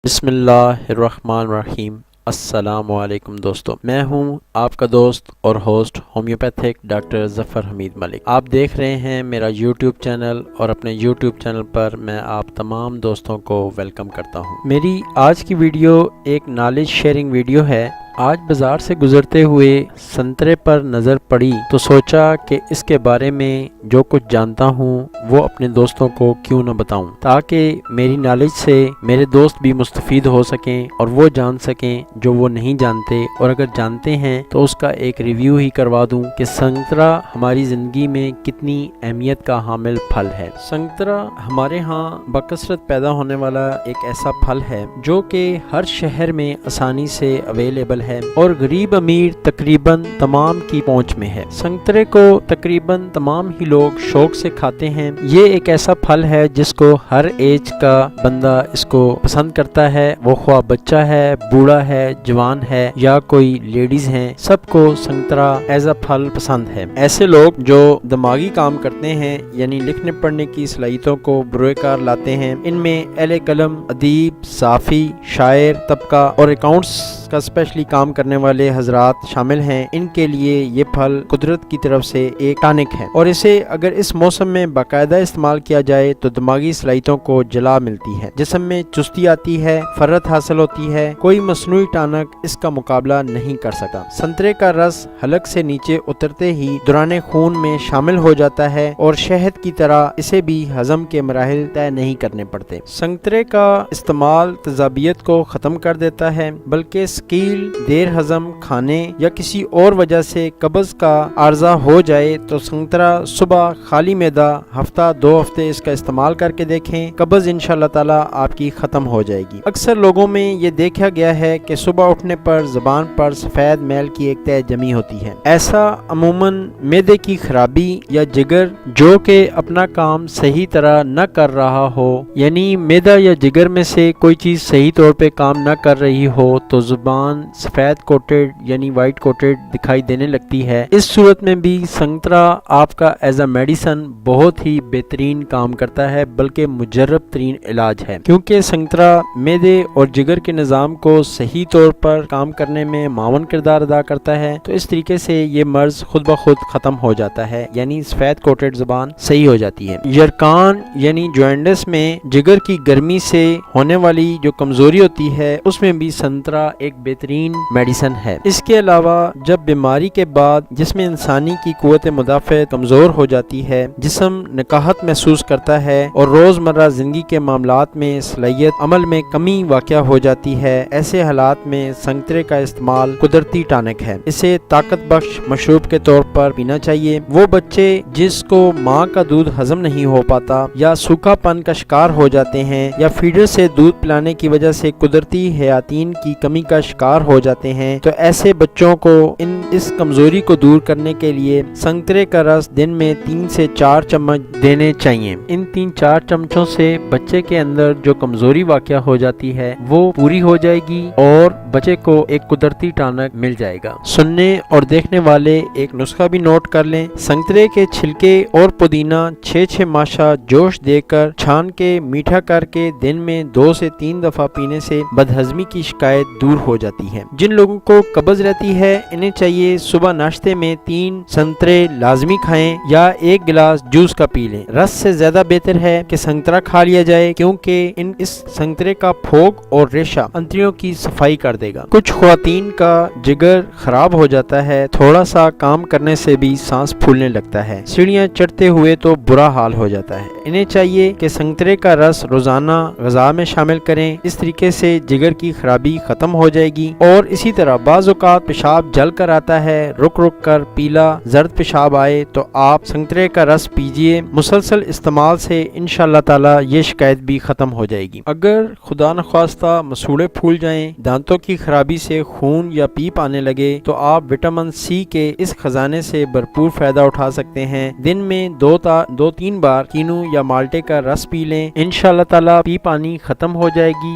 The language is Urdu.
بسم اللہ الرحمن الرحیم۔ السلام علیکم دوستو، میں ہوں آپ کا دوست اور ہوسٹ ہومیوپیتھک ڈاکٹر ظفر حمید ملک۔ آپ دیکھ رہے ہیں میرا یوٹیوب چینل، اور اپنے یوٹیوب چینل پر میں آپ تمام دوستوں کو ویلکم کرتا ہوں۔ میری آج کی ویڈیو ایک نالج شیئرنگ ویڈیو ہے۔ آج بازار سے گزرتے ہوئے سنترے پر نظر پڑی تو سوچا کہ اس کے بارے میں جو کچھ جانتا ہوں وہ اپنے دوستوں کو کیوں نہ بتاؤں، تاکہ میری نالج سے میرے دوست بھی مستفید ہو سکیں اور وہ جان سکیں جو وہ نہیں جانتے، اور اگر جانتے ہیں تو اس کا ایک ریویو ہی کروا دوں کہ سنترا ہماری زندگی میں کتنی اہمیت کا حامل پھل ہے۔ سنترا ہمارے ہاں بکثرت پیدا ہونے والا ایک ایسا پھل ہے جو کہ ہر شہر میں آسانی سے اویلیبل ہے اور غریب امیر تقریباً تمام کی پہنچ میں ہے۔ سنترے کو تقریباً تمام ہی لوگ شوق سے کھاتے ہیں۔ یہ ایک ایسا پھل ہے جس کو ہر ایج کا بندہ اس کو پسند کرتا ہے، وہ خواہ بچہ ہے، بوڑھا ہے، جوان ہے یا کوئی لیڈیز ہیں، سب کو سنترا ایز اے پھل پسند ہے۔ ایسے لوگ جو دماغی کام کرتے ہیں، یعنی لکھنے پڑھنے کی صلاحیتوں کو بروئے کار لاتے ہیں، ان میں اہل قلم، ادیب، صحافی، شاعر طبقہ اور اکاؤنٹس کا اسپیشلی کام کرنے والے حضرات شامل ہیں، ان کے لیے یہ پھل قدرت کی طرف سے ایک ٹانک ہے، اور اسے اگر اس موسم میں باقاعدہ استعمال کیا جائے تو دماغی صلاحیتوں کو جلا ملتی ہے، جسم میں چستی آتی ہے، فرت حاصل ہوتی ہے، کوئی مصنوعی ٹانک اس کا مقابلہ نہیں کر سکتا۔ سنترے کا رس حلق سے نیچے اترتے ہی دوران خون میں شامل ہو جاتا ہے، اور شہد کی طرح اسے بھی ہضم کے مراحل طے نہیں کرنے پڑتے۔ سنترے کا استعمال تیزابیت کو ختم کر دیتا ہے، بلکہ سکیل، دیر ہضم، کھانے یا کسی اور وجہ سے قبض کا عارضہ ہو جائے تو سنترا صبح خالی معدہ ہفتہ 2 ہفتے اس کا استعمال کر کے دیکھیں، قبض انشاءاللہ تعالی آپ کی ختم ہو جائے گی۔ اکثر لوگوں میں یہ دیکھا گیا ہے کہ صبح اٹھنے پر زبان پر سفید میل کی ایک تہ جمی ہوتی ہے۔ ایسا عموماً معدے کی خرابی یا جگر جو کہ اپنا کام صحیح طرح نہ کر رہا ہو، یعنی معدہ یا جگر میں سے کوئی چیز صحیح طور پہ کام نہ کر رہی ہو تو زبان سفید کوٹڈ یعنی وائٹ کوٹڈ دکھائی دینے لگتی ہے۔ اس صورت میں بھی سنترا آپ کا ایز اے میڈیسن بہت ہی بہترین کام کرتا ہے، بلکہ مجرب ترین علاج ہے، کیونکہ سنترا معدے اور جگر کے نظام کو صحیح طور پر کام کرنے میں معاون کردار ادا کرتا ہے، تو اس طریقے سے یہ مرض خود بخود ختم ہو جاتا ہے، یعنی سفید کوٹڈ زبان صحیح ہو جاتی ہے۔ یرکان یعنی جوائنٹس میں جگر کی گرمی سے ہونے والی جو کمزوری ہوتی ہے، اس میں بھی سنترا ایک بہترین میڈیسن ہے۔ اس کے علاوہ جب بیماری کے بعد جس میں انسانی کی قوت مدافعت کمزور ہو جاتی ہے، جسم نکاہت محسوس کرتا ہے اور روزمرہ زندگی کے معاملات میں صلاحیت عمل میں کمی واقع ہو جاتی ہے، ایسے حالات میں سنترے کا استعمال قدرتی ٹانک ہے۔ اسے طاقت بخش مشروب کے طور پر پینا چاہیے۔ وہ بچے جس کو ماں کا دودھ ہضم نہیں ہو پاتا یا سوکھا پن کا شکار ہو جاتے ہیں یا فیڈر سے دودھ پلانے کی وجہ سے قدرتی حیاتین کی کمی کا شکار ہو جاتے ہیں، تو ایسے بچوں کو اس کمزوری کو دور کرنے کے لیے سنترے کا رس دن میں 3 سے 4 چمچ دینے چاہیے۔ ان 3-4 چمچوں سے بچے کے اندر جو کمزوری واقع ہو جاتی ہے وہ پوری ہو جائے گی اور بچے کو ایک قدرتی ٹانک مل جائے گا۔ سننے اور دیکھنے والے ایک نسخہ بھی نوٹ کر لیں۔ سنترے کے چھلکے اور پودینہ 6 ماشا جوش دے کر چھان کے میٹھا کر کے دن میں 2 سے 3 دفعہ پینے سے بدہضمی کی شکایت دور ہو جاتی ہے۔ جن لوگوں کو قبض رہتی ہے انہیں چاہیے صبح ناشتے میں 3 سنترے لازمی کھائیں یا 1 گلاس جوس کا پی لیں۔ رس سے زیادہ بہتر ہے کہ سنترا کھا لیا جائے، کیونکہ اس سنترے کا پھوگ اور ریشہ انتڑیوں کی صفائی کر دے گا۔ کچھ خواتین کا جگر خراب ہو جاتا ہے، تھوڑا سا کام کرنے سے بھی سانس پھولنے لگتا ہے، سیڑھیاں چڑھتے ہوئے تو برا حال ہو جاتا ہے۔ انہیں چاہیے کہ سنترے کا رس روزانہ غذا میں شامل کریں، اس طریقے سے جگر کی خرابی ختم ہو جائے گی۔ اور اسی طرح بعض اوقات پیشاب جل کر آتا ہے، رک رک کر پیلا زرد پیشاب آئے تو آپ سنترے کا رس پیجئے، مسلسل استعمال سے انشاءاللہ تعالی یہ شکایت بھی ختم ہو جائے گی۔ اگر خدا نخواستہ مسوڑے پھول جائیں، دانتوں کی خرابی سے خون یا پیپ آنے لگے تو آپ وٹامن سی کے اس خزانے سے بھرپور فائدہ اٹھا سکتے ہیں۔ دن میں 2-3 بار کینو یا مالٹے کا رس پی لیں، انشاءاللہ تعالی پیپ آنی ختم ہو جائے گی